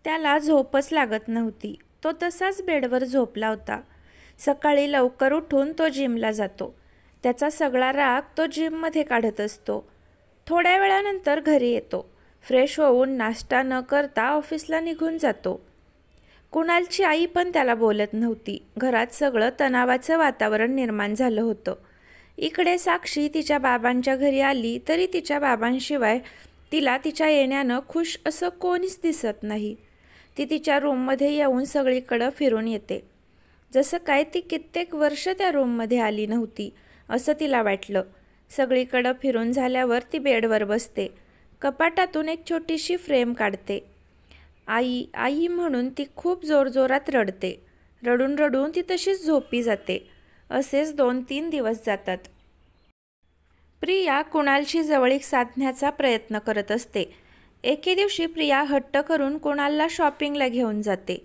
त्याला झोपच लागत नव्हती. तो तसाच बेडवर झोपला होता. सकाळी लवकर उठून तो जिमला जातो. त्याचा सगळा राग तो जिममध्ये काढत असतो. थोड्या वेळानंतर घरी येतो. फ्रेश होऊन नाश्ता न करता ऑफिसला निघून जातो. कुणालची आई पण त्याला बोलत नव्हती. घरात सगळं तणावाचं वातावरण निर्माण झालं होतं. इकडे साक्षी तिच्या बाबांच्या घरी आली तरी तिच्या बाबांशिवाय तिला तिच्या येण्यानं खुश असं कोणीच दिसत नाही. ती तिच्या रूममध्ये येऊन सगळीकडं फिरून येते. जसं काय ती कित्येक वर्ष त्या रूममध्ये आली नव्हती असं तिला वाटलं. सगळीकडं फिरून झाल्यावर ती बेडवर बसते. कपाटातून एक छोटीशी फ्रेम काढते. आई आई म्हणून ती खूप जोरजोरात रडते. रडून रडून ती तशीच झोपी जाते. असेच 2-3 दिवस जातात. प्रिया कुणालशी जवळीक साधण्याचा प्रयत्न करत असते. एके दिवशी प्रिया हट्ट करून कुणालला शॉपिंगला घेऊन जाते.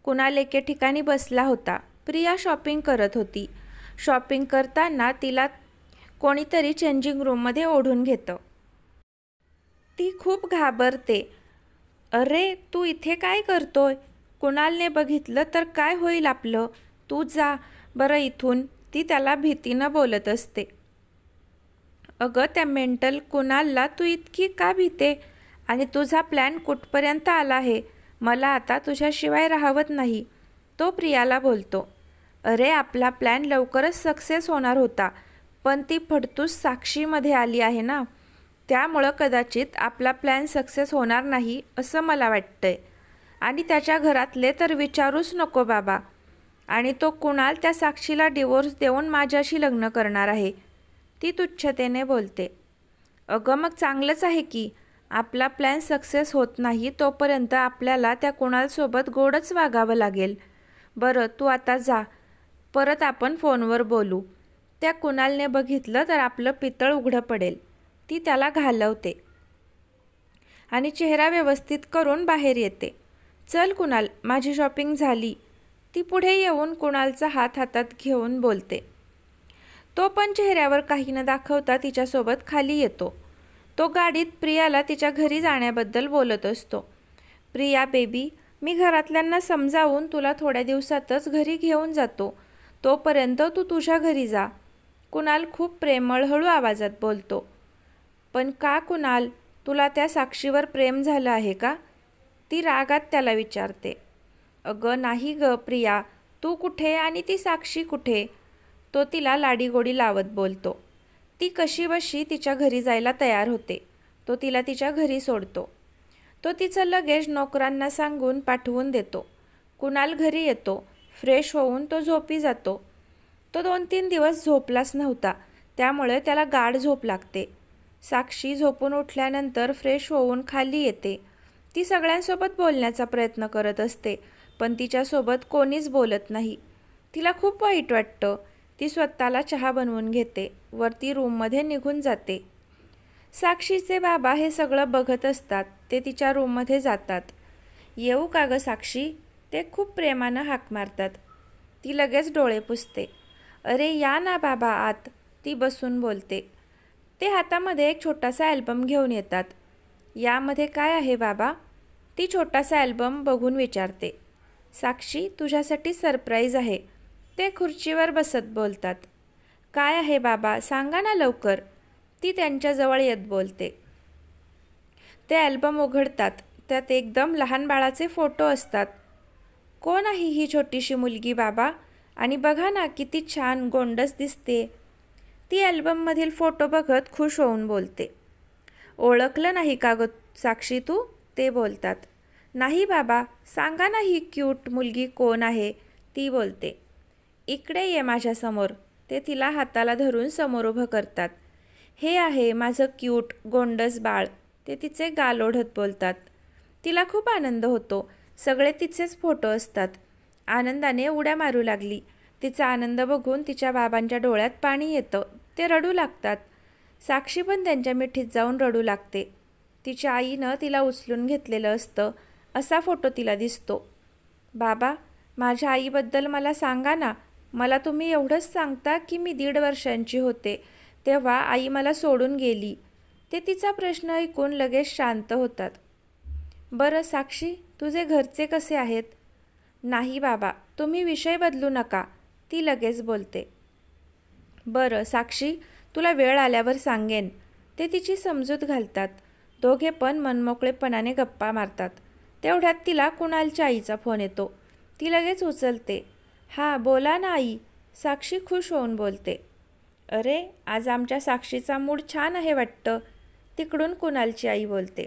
कुणाल एके ठिकाणी बसला होता. प्रिया शॉपिंग करत होती. शॉपिंग करताना तिला कोणीतरी चेंजिंग रूममध्ये ओढून घेतं. ती खूप घाबरते. अरे तू इथे काय करतोय? कुणालने बघितलं तर काय होईल आपलं? तू जा बरं इथून, ती त्याला भीतीनं बोलत असते. अगं त्या मेंटल कुणालला तू इतकी का भीते? आणि तुझा प्लॅन कुठपर्यंत आला आहे? मला आता तुझ्याशिवाय राहवत नाही, तो प्रियाला बोलतो. अरे आपला प्लॅन लवकरच सक्सेस होणार होता, पण ती फडतूस साक्षीमध्ये आली आहे ना, त्यामुळं कदाचित आपला प्लॅन सक्सेस होणार नाही असं मला वाटतंय. आणि त्याच्या घरातले तर विचारूच नको बाबा. आणि तो कुणाल त्या साक्षीला डिवोर्स देऊन माझ्याशी लग्न करणार आहे, ती तुच्छतेने बोलते. अगं मग चांगलंच आहे की. आपला प्लॅन सक्सेस होत नाही तोपर्यंत आपल्याला त्या कुणालसोबत गोडच वागावं लागेल. बरं तू आता जा, परत आपण फोनवर बोलू. त्या कुणालने बघितलं तर आपलं पितळ उघडं पडेल. ती त्याला घालवते आणि चेहरा व्यवस्थित करून बाहेर येते. चल कुणाल, माझी शॉपिंग झाली. ती पुढे येऊन कुणालचा हात हातात घेऊन बोलते. तो पण चेहऱ्यावर काही न दाखवता तिच्यासोबत खाली येतो. तो गाडीत प्रियाला तिच्या घरी जाण्याबद्दल बोलत असतो. प्रिया बेबी, मी घरातल्यांना समजावून तुला थोड्या दिवसातच घरी घेऊन जातो. तोपर्यंत तू तुझ्या घरी जा. कुणाल खूप प्रेमळ हळू आवाजात बोलतो. पण का कुणाल, तुला त्या साक्षीवर प्रेम झालं आहे का? ती रागात त्याला विचारते. अगं नाही ग प्रिया, तू कुठे आणि ती साक्षी कुठे? तो तिला लाडीगोडी लावत बोलतो. ती कशीबशी तिच्या घरी जायला तयार होते. तो तिला तिच्या घरी सोडतो. तो तिचं लगेज नोकरांना सांगून पाठवून देतो. कुणाल घरी येतो. फ्रेश होऊन तो झोपी जातो. तो 2-3 दिवस झोपलाच नव्हता, त्यामुळे त्याला गाढ झोप लागते. साक्षी झोपून उठल्यानंतर फ्रेश होऊन खाली येते. ती सगळ्यांसोबत बोलण्याचा प्रयत्न करत असते, पण तिच्यासोबत कोणीच बोलत नाही. तिला खूप वाईट वाटतं. ती स्वतःला चहा बनवून घेते. वरती रूममध्ये निघून जाते. साक्षीचे बाबा हे सगळं बघत असतात. ते तिच्या रूममध्ये जातात. येऊ का गं साक्षी? ते खूप प्रेमानं हाक मारतात. ती लगेच डोळे पुसते. अरे या ना बाबा आत, ती बसून बोलते. ते हातामध्ये एक छोटासा अल्बम घेऊन येतात. यामध्ये काय आहे बाबा? ती छोटासा अल्बम बघून विचारते. साक्षी, तुझ्यासाठी सरप्राईज आहे, ते खुर्चीवर बसत बोलतात. काय आहे बाबा, सांगा ना लवकर, ती त्यांच्याजवळ येत बोलते. ते अल्बम उघडतात. त्यात एकदम लहान बाळाचे फोटो असतात. कोण आहे ही छोटीशी मुलगी बाबा? आणि बघा ना किती छान गोंडस दिसते. ती अल्बममधील फोटो बघत खुश होऊन बोलते. ओळखलं नाही का ग साक्षी तू? ते बोलतात. नाही बाबा, सांगा ना ही क्यूट मुलगी कोण आहे, ती बोलते. इकडे ये माझ्यासमोर. ते तिला हाताला धरून समोर उभं करतात. हे आहे माझं क्यूट गोंडस बाळ, ते तिचे गाल ओढत बोलतात. तिला खूप आनंद होतो. सगळे तिचेच फोटो असतात. आनंदाने उड्या मारू लागली. तिचा आनंद बघून तिच्या बाबांच्या डोळ्यात पाणी येतं. ते रडू लागतात. साक्षी पण त्यांच्या मिठीत जाऊन रडू लागते. तिच्या आईनं तिला उचलून घेतलेलं असतं असा फोटो तिला दिसतो. बाबा, माझ्या आईबद्दल मला सांगा ना. मला तुम्ही एवढंच सांगता की मी 1.5 वर्षांची होते तेव्हा आई मला सोडून गेली. ते तिचा प्रश्न ऐकून लगेच शांत होतात. बरं साक्षी, तुझे घरचे कसे आहेत? नाही बाबा, तुम्ही विषय बदलू नका, ती लगेच बोलते. बरं साक्षी, तुला वेळ आल्यावर सांगेन. ते तिची समजूत घालतात. दोघे पण मनमोकळेपणाने गप्पा मारतात. तेवढ्यात तिला कुणालच्या आईचा फोन येतो. ती लगेच उचलते. हां बोला ना आई, साक्षी खुश होऊन बोलते. अरे आज आमच्या साक्षीचा मूड छान आहे वाटतं, तिकडून कुणालची आई बोलते.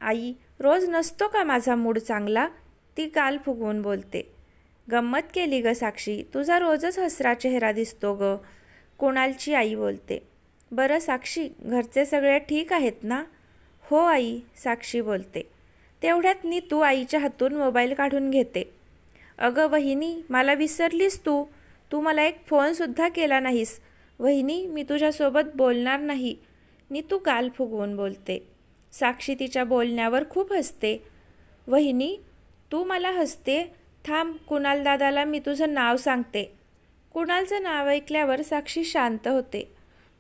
आई, रोज नसतो का माझा मूड चांगला, ती गाल फुगवून बोलते. गंमत केली ग साक्षी, तुझा रोजच हसरा चेहरा दिसतो ग, कुणालची आई बोलते. बरं साक्षी, घरचे सगळे ठीक आहेत ना? हो आई, साक्षी बोलते. तेवढ्यात नीतू आईच्या हातून मोबाईल काढून घेते. अगं वहिनी, मला विसरलीस तू, तू मला एक फोनसुद्धा केला नाहीस. वहिनी, मी तुझ्यासोबत बोलणार नाही, नीतू गाल फुगवून बोलते. साक्षी तिच्या बोलण्यावर खूप हसते. वहिनी, तू मला हसते? थांब, कुणाल दादाला मी तुझं नाव सांगते. कुणालचं नाव ऐकल्यावर साक्षी शांत होते.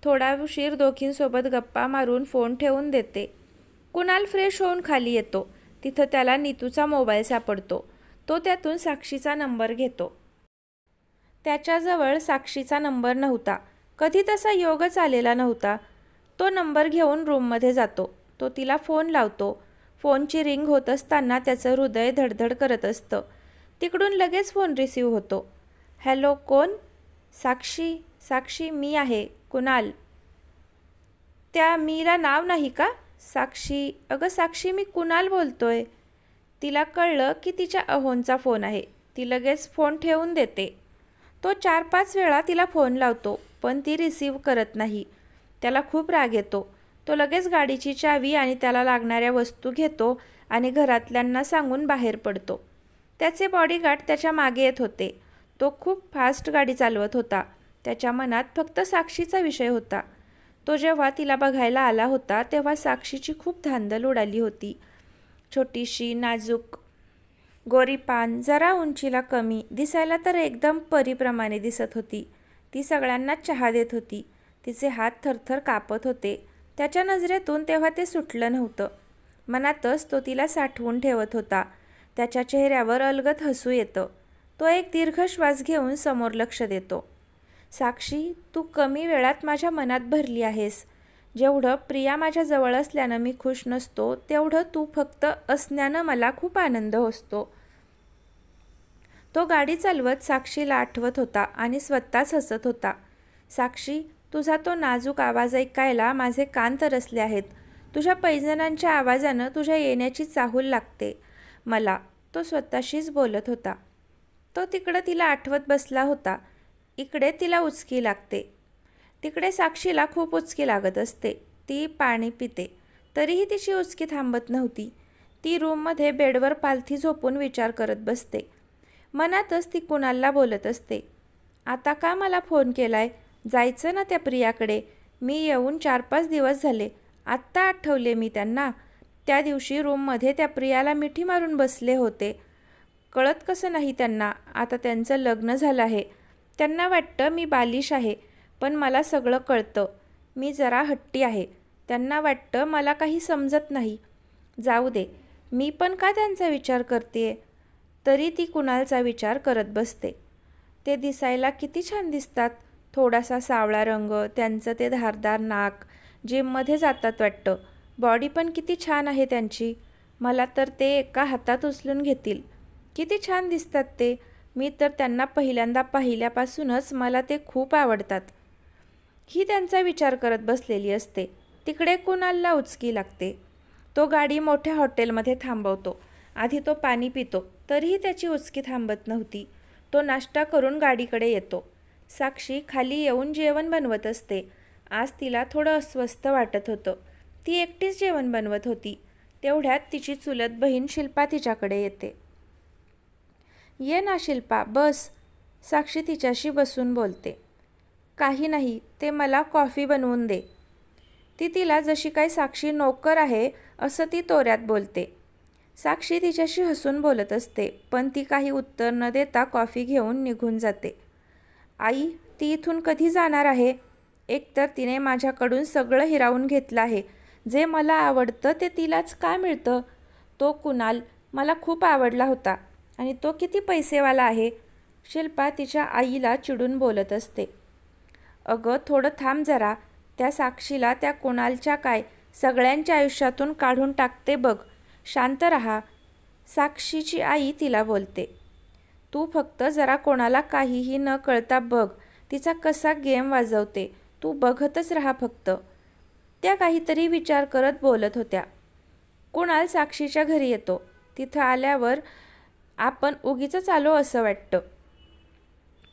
थोडा उशीर दोघींसोबत गप्पा मारून फोन ठेवून देते. कुणाल फ्रेश होऊन खाली येतो. तिथं त्याला नीतूचा मोबाईल सापडतो. तो त्यातून साक्षीचा नंबर घेतो. त्याच्याजवळ साक्षीचा नंबर नव्हता. कधी तसा योगच आलेला नव्हता. तो नंबर घेऊन रूममध्ये जातो. तो तिला फोन लावतो. फोनची रिंग होत असताना त्याचं हृदय धडधड करत असतं. तिकडून लगेच फोन रिसीव होतो. हॅलो, कोण? साक्षी, साक्षी मी आहे, कुणाल. त्या मीला नाव नाही का? साक्षी, अगं साक्षी, मी कुणाल बोलतोय. तिला कळलं की तिच्या अहोंचा फोन आहे. ती लगेच फोन ठेवून देते. तो 4-5 वेळा तिला फोन लावतो, पण ती रिसीव करत नाही. त्याला खूप राग येतो. तो लगेच गाडीची चावी आणि त्याला लागणाऱ्या वस्तू घेतो आणि घरातल्यांना सांगून बाहेर पडतो. त्याचे बॉडीगार्ड त्याच्या मागे येत होते. तो खूप फास्ट गाडी चालवत होता. त्याच्या मनात फक्त साक्षीचा विषय होता. तो जेव्हा तिला बघायला आला होता तेव्हा साक्षीची खूप धांदल उडाली होती. छोटीशी, नाजूक, गोरीपान, जरा उंचीला कमी, दिसायला तर एकदम परीप्रमाणे दिसत होती. ती सगळ्यांना चहा देत होती. तिचे हात थरथर कापत होते. त्याच्या नजरेतून तेव्हा ते सुटलं नव्हतं. मनातच तो तिला साठवून ठेवत होता. त्याच्या चेहऱ्यावर अलगद हसू येतं. तो एक दीर्घ श्वास घेऊन समोर लक्ष देतो. साक्षी, तू कमी वेळात माझ्या मनात भरली आहेस. जेवढं प्रिया माझ्या जवळ असल्यानं मी खुश नसतो, तेवढं तू फक्त असण्यानं मला खूप आनंद होतो. तो गाडी चालवत साक्षीला आठवत होता आणि स्वतःच हसत होता. साक्षी, तुझा तो नाजूक आवाज ऐकायला माझे कान तरसले आहेत. तुझ्या पैंजणांच्या आवाजानं तुझ्या येण्याची चाहूल लागते मला, तो स्वतःशीच बोलत होता. तो तिकडं तिला आठवत बसला होता. इकडे तिला उचकी लागते. तिकडे साक्षीला खूप उचकी लागत असते. ती पाणी पिते, तरीही तिची उचकी थांबत नव्हती. ती रूममध्ये बेडवर पालथी झोपून विचार करत बसते. मनातच ती कुणालला बोलत असते. आता का मला फोन केलाय? जायचं ना त्या प्रियाकडे. मी येऊन 4-5 दिवस झाले. आत्ता आठवले मी त्यांना. त्या दिवशी रूममध्ये त्या प्रियाला मिठी मारून बसले होते. कळत कसं नाही त्यांना, आता त्यांचं लग्न झालं आहे. त्यांना वाटतं मी बालिश आहे, पण मला सगळं कळतं. मी जरा हट्टी आहे. त्यांना वाटतं मला काही समजत नाही. जाऊ दे, मी पण का त्यांचा विचार करते? तरी ती कुणालचा विचार करत बसते. ते दिसायला किती छान दिसतात. थोडासा सावळा रंग, त्यांचं ते धारदार नाक, जिममध्ये जातात वाटतं. बॉडी पण किती छान आहे त्यांची. मला तर ते एका हातात उचलून घेतील. किती छान दिसतात ते. मी तर त्यांना पहिल्यांदा पाहिल्यापासूनच मला ते खूप आवडतात. ही त्यांचा विचार करत बसलेली असते. तिकडे कुणालला उचकी लागते. तो गाडी मोठ्या हॉटेलमध्ये थांबवतो. आधी तो पाणी पितो, तरीही त्याची उचकी थांबत नव्हती. तो नाश्ता करून गाडीकडे येतो. साक्षी खाली येऊन जेवण बनवत असते. आज तिला थोडं अस्वस्थ वाटत होतं. ती एकटीच जेवण बनवत होती. तेवढ्यात तिची चुलत बहीण शिल्पा तिच्याकडे येते. ये ना शिल्पा, बस, साक्षी तिच्याशी बसून बोलते. काही नाही, ते मला कॉफी बनवून दे. ती तिला जशी काय साक्षी नोकर आहे असं ती तोऱ्यात बोलते. साक्षी तिच्याशी हसून बोलत असते, पण ती काही उत्तर न देता कॉफी घेऊन निघून जाते. आई, ती इथून कधी जाणार आहे? एकतर तिने माझ्याकडून सगळं हिरावून घेतलं आहे. जे मला आवडतं ते तिलाच का मिळतं? तो कुणाल मला खूप आवडला होता आणि तो किती पैसेवाला आहे, शिल्पा तिच्या आईला चिडून बोलत असते. अगं थोडं थांब जरा, त्या साक्षीला त्या कुणालच्या काय सगळ्यांच्या आयुष्यातून काढून टाकते बघ, शांत रहा, साक्षीची आई तिला बोलते. तू फक्त जरा कोणाला काहीही न कळता बघ, तिचा कसा गेम वाजवते, तू बघतच राहा फक्त, त्या काहीतरी विचार करत बोलत होत्या. कुणाल साक्षीच्या घरी येतो. तिथं आल्यावर आपण उगीचच आलो असं वाटतं.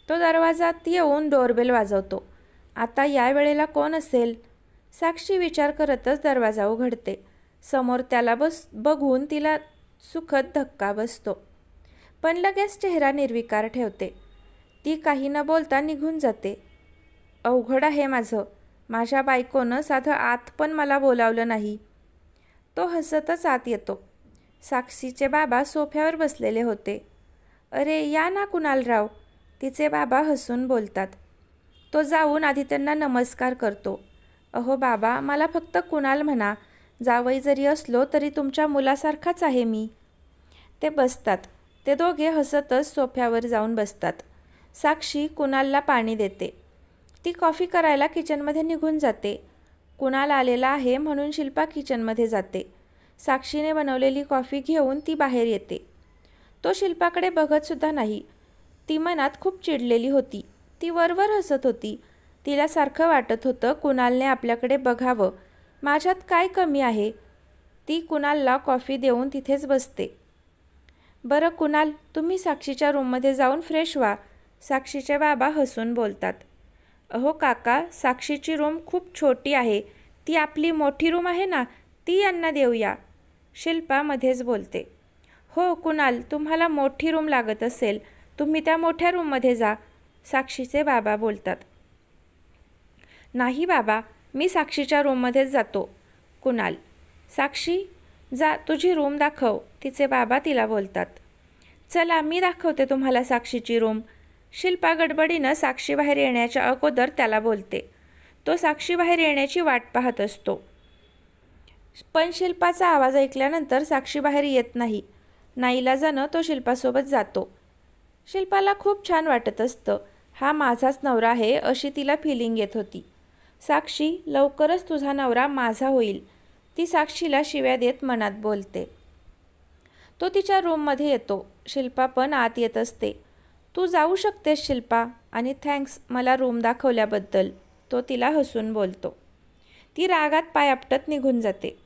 तो दरवाजात येऊन डोरबेल वाजवतो. आता या वेळेला कोण असेल, साक्षी विचार करतच दरवाजा उघडते. समोर त्याला बघून तिला सुखद धक्का बसतो, पण लगेच चेहरा निर्विकार ठेवते. ती काही न बोलता निघून जाते. अवघड आहे माझ्या बायकोनं साधं आत पण मला बोलावलं नाही. तो हसतच आत येतो. साक्षीचे बाबा सोफ्यावर बसलेले होते. अरे या ना कुणालराव, तिचे बाबा हसून बोलतात. तो जाऊन आधी त्यांना नमस्कार करतो. अहो बाबा, मला फक्त कुणाल म्हणा, जावई जरी असलो तरी तुमच्या मुलासारखाच आहे मी. ते बसतात. ते दोघे हसतच सोफ्यावर जाऊन बसतात. साक्षी कुणालला पाणी देते. ती कॉफी करायला किचनमध्ये निघून जाते. कुणाल आलेला आहे म्हणून शिल्पा किचनमध्ये जाते. साक्षीने बनवलेली कॉफी घेऊन ती बाहेर येते. तो शिल्पाकडे बघतसुद्धा नाही. ती मनात खूप चिडलेली होती. ती वरवर हसत होती. तिला सारखं वाटत होतं कुणालने आपल्याकडे बघावं, माझ्यात काय कमी आहे. ती कुणालला कॉफी देऊन तिथेच बसते. बरं कुणाल, तुम्ही साक्षीच्या रूममध्ये जाऊन फ्रेश व्हा, साक्षीचे बाबा हसून बोलतात. अहो काका, साक्षीची रूम खूप छोटी आहे, ती आपली मोठी रूम आहे ना, ती यांना देऊया, शिल्पा मध्येच बोलते. हो कुणाल, तुम्हाला मोठी रूम लागत असेल, तुम्ही त्या मोठ्या रूममध्ये जा, साक्षीचे बाबा बोलतात. नाही बाबा, मी साक्षीच्या रूममध्येच जातो, कुणाल. साक्षी जा, तुझी रूम दाखव, तिचे बाबा तिला बोलतात. चला मी दाखवते तुम्हाला साक्षीची रूम, शिल्पा गडबडीनं साक्षी बाहेर येण्याच्या अगोदर त्याला बोलते. तो साक्षी बाहेर येण्याची वाट पाहत असतो. पण शिल्पाचा आवाज ऐकल्यानंतर साक्षी बाहेर येत नाही. नाईलाजानं तो शिल्पासोबत जातो. शिल्पाला खूप छान वाटत असतं. हा माझाच नवरा आहे अशी तिला फिलिंग येत होती. साक्षी, लवकरच तुझा नवरा माझा होईल, ती साक्षीला शिव्या देत मनात बोलते. तो तिच्या रूममध्ये येतो. शिल्पा पण आत येत असते. तू जाऊ शकतेस शिल्पा, आणि थँक्स मला रूम दाखवल्याबद्दल, तो तिला हसून बोलतो. ती रागात पाय आपटत निघून जाते.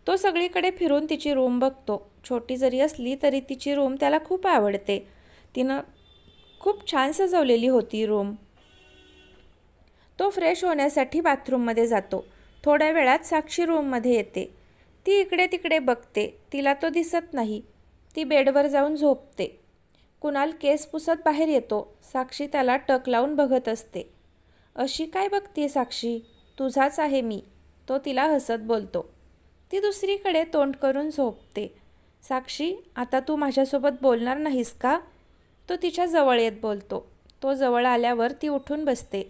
तो सगळीकडे फिरून तिची रूम बघतो. छोटी जरी असली तरी तिची रूम त्याला खूप आवडते. तिनं खूप छान सजवलेली होती रूम. तो फ्रेश होण्यासाठी बाथरूममध्ये जातो. थोड्या वेळात साक्षी रूममध्ये येते. ती इकडे तिकडे बघते. तिला तो दिसत नाही. ती बेडवर जाऊन झोपते. कुणाल केस पुसत बाहेर येतो. साक्षी त्याला टक लावून बघत असते. अशी काय बघते साक्षी, तुझाच आहे मी, तो तिला हसत बोलतो. ती दुसरीकडे तोंड करून झोपते. साक्षी, आता तू माझ्यासोबत बोलणार नाहीस का, तो तिच्या जवळ येत बोलतो. तो जवळ आल्यावर ती उठून बसते.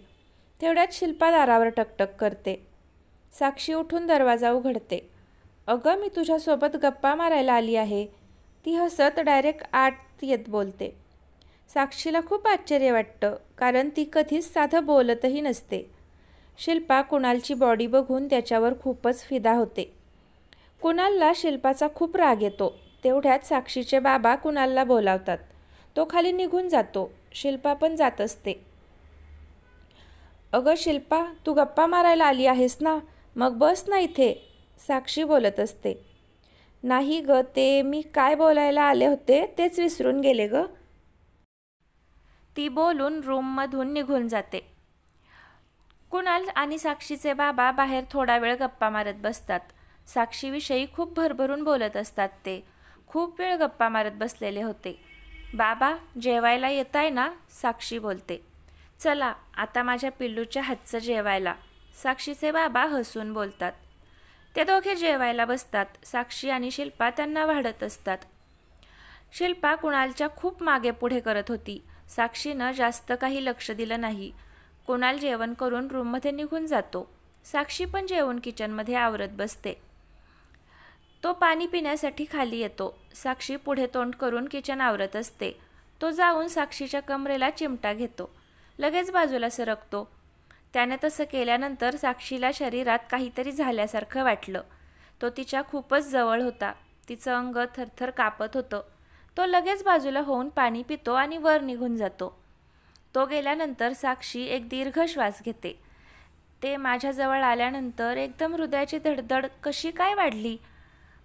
तेवढ्यात शिल्पा दारावर टकटक करते. साक्षी उठून दरवाजा उघडते. अगं मी तुझ्यासोबत गप्पा मारायला आली आहे, ती हसत डायरेक्ट आत येत बोलते. साक्षीला खूप आश्चर्य वाटतं, कारण ती कधीच साधं बोलतही नसते. शिल्पा कुणालची बॉडी बघून त्याच्यावर खूपच फिदा होते. कुणालला शिल्पाचा खूप राग येतो. तेवढ्यात साक्षीचे बाबा कुणालला बोलावतात. तो खाली निघून जातो. शिल्पा पण जात असते. अगं शिल्पा, तू गप्पा मारायला आली आहेस ना, मग बस ना इथे, साक्षी बोलत असते. नाही ग, ते मी काय बोलायला आले होते तेच विसरून गेले ग, ती बोलून रूममधून निघून जाते. कुणाल आणि साक्षीचे बाबा बाहेर थोडा वेळ गप्पा मारत बसतात. साक्षीविषयी खूप भरभरून बोलत असतात. ते खूप वेळ गप्पा मारत बसलेले होते. बाबा जेवायला येताय ना, साक्षी बोलते. चला आता माझ्या पिल्लूच्या हातचं जेवायला, साक्षीचे बाबा हसून बोलतात. ते दोघे जेवायला बसतात. साक्षी आणि शिल्पा त्यांना वाढत असतात. शिल्पा कुणालच्या खूप मागे पुढे करत होती. साक्षीनं जास्त काही लक्ष दिलं नाही. कुणाल जेवण करून रूममध्ये निघून जातो. साक्षी पण जेवण किचनमध्ये आवरत बसते. तो पाणी पिण्यासाठी खाली येतो. साक्षी पुढे तोंड करून किचन आवरत असते. तो जाऊन साक्षीच्या कमरेला चिमटा घेतो. लगेच बाजूला सरकतो. त्याने तसं केल्यानंतर साक्षीला शरीरात काहीतरी झाल्यासारखं वाटलं. तो तिच्या खूपच जवळ होता. तिचं अंग थरथर कापत होतं. तो लगेच बाजूला होऊन पाणी पितो आणि वर निघून जातो. तो गेल्यानंतर साक्षी एक दीर्घ श्वास घेते. ते माझ्याजवळ आल्यानंतर एकदम हृदयाची धडधड कशी काय वाढली.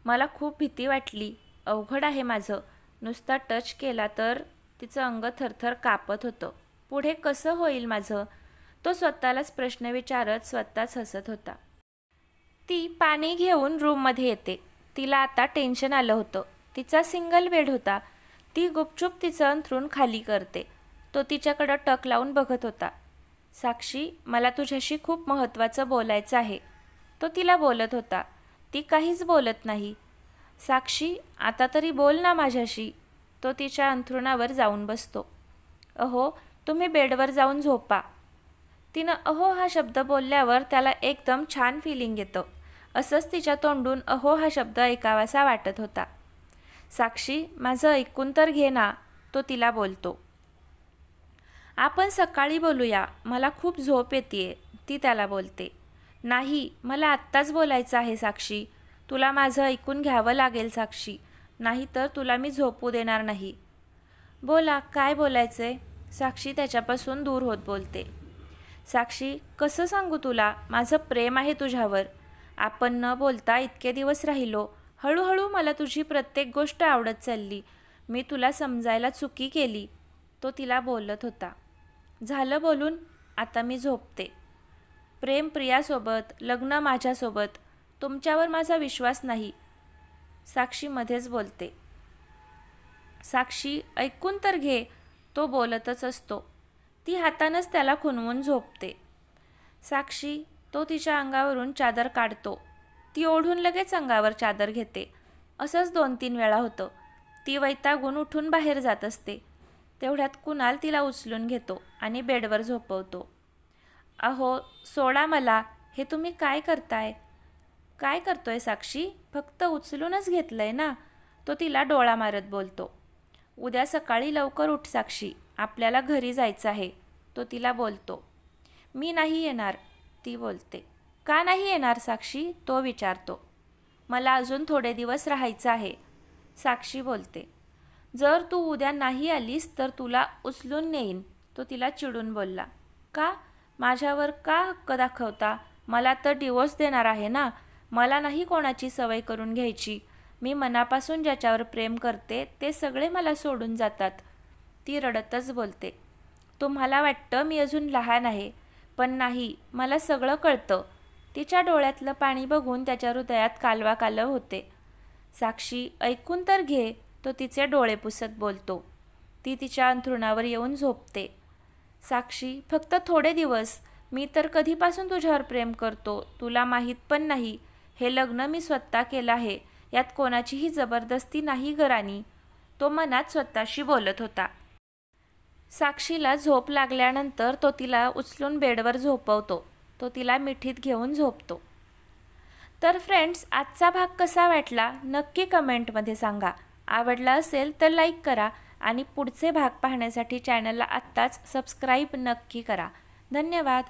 मला खूप भीती वाटली. अवघड आहे माझं. नुसता टच केला तर तिचं अंग थरथर कापत होतं. पुढे कसं होईल माझं? तो स्वतःलाच प्रश्न विचारत स्वतःच हसत होता. ती पाणी घेऊन रूममध्ये येते. तिला आता टेन्शन आलं होतं. तिचा सिंगल बेड होता. ती गुपचूप तिचं अंथरूण खाली करते. तो तिच्याकडं टक लावून बघत होता. साक्षी, मला तुझ्याशी खूप महत्त्वाचं बोलायचं आहे. तो तिला बोलत होता. ती काहीच बोलत नाही. साक्षी, आता तरी बोल ना माझ्याशी. तो तिच्या अंथरुणावर जाऊन बसतो. अहो, तुम्ही बेडवर जाऊन झोपा. तिनं अहो हा शब्द बोलल्यावर त्याला एकदम छान फिलिंग येतं. असंच तिच्या तोंडून अहो हा शब्द ऐकावासा वाटत होता. साक्षी, माझं ऐकून तर घे ना. तो तिला बोलतो. आपण सकाळी बोलूया. मला खूप झोप येतेय. ती त्याला बोलते. नाही, मला आत्ताच बोलायचं आहे साक्षी. तुला माझं ऐकून घ्यावं लागेल साक्षी. नाहीतर तुला मी झोपू देणार नाही. बोला, काय बोलायचंय? साक्षी त्याच्यापासून दूर होत बोलते. साक्षी, कसं सांगू तुला? माझं प्रेम आहे तुझ्यावर. आपण न बोलता इतके दिवस राहिलो. हळूहळू मला तुझी प्रत्येक गोष्ट आवडत चालली. मी तुला समजायला चुकी केली. तो तिला बोलत होता. झालं बोलून, आता मी झोपते. प्रेम प्रियासोबत, लग्न माझ्यासोबत. तुमच्यावर माझा विश्वास नाही. साक्षी मध्येच बोलते. साक्षी, ऐकून तर घे. तो बोलतच असतो. ती हातानंच त्याला खुणवून झोपते. साक्षी, तो तिच्या अंगावरून चादर काढतो. ती ओढून लगेच अंगावर चादर घेते. असंच 2-3 वेळा होतं. ती वैतागून उठून बाहेर जात असते. तेवढ्यात कुणाल तिला उचलून घेतो आणि बेडवर झोपवतो. अहो, सोडा मला. हे तुम्ही काय करताय? काय करतोय साक्षी? फक्त उचलूनच घेतलंय ना. तो तिला डोळा मारत बोलतो. उद्या सकाळी लवकर उठ साक्षी. आपल्याला घरी जायचं आहे. तो तिला बोलतो. मी नाही येणार. ती बोलते. का नाही येणार साक्षी? तो विचारतो. मला अजून थोडे दिवस राहायचं आहे. साक्षी बोलते. जर तू उद्या नाही आलीस तर तुला उचलून नेईन. तो तिला चिडून बोलला. का? माझ्यावर का हक्क दाखवता? मला तर डिवोर्स देणार आहे ना. मला नाही कोणाची सवय करून घ्यायची. मी मनापासून ज्याच्यावर प्रेम करते ते सगळे मला सोडून जातात. ती रडतच बोलते. तुम्हाला वाटतं मी अजून लहान आहे. पण नाही, मला सगळं कळतं. तिच्या डोळ्यातलं पाणी बघून त्याच्या हृदयात कालवा कालव होते. साक्षी, ऐकून तर घे. तो तिचे डोळे पुसत बोलतो. ती तिच्या अंथरुणावर येऊन झोपते. साक्षी, फक्त थोडे दिवस. मी तर कधीपासून तुझ्यावर प्रेम करतो तुला माहीत पण नाही. हे लग्न मी स्वतः केलं आहे. यात कोणाचीही जबरदस्ती नाही गराणी. तो मनात स्वतःशी बोलत होता. साक्षीला झोप लागल्यानंतर तो तिला उचलून बेडवर झोपवतो. तो तिला मिठीत घेऊन झोपतो. तर फ्रेंड्स, आजचा भाग कसा वाटला नक्की कमेंटमध्ये सांगा. आवडला असेल तर लाईक करा आणि पुढचे भाग पाहण्यासाठी चॅनलला आत्ताच सबस्क्राईब नक्की करा. धन्यवाद.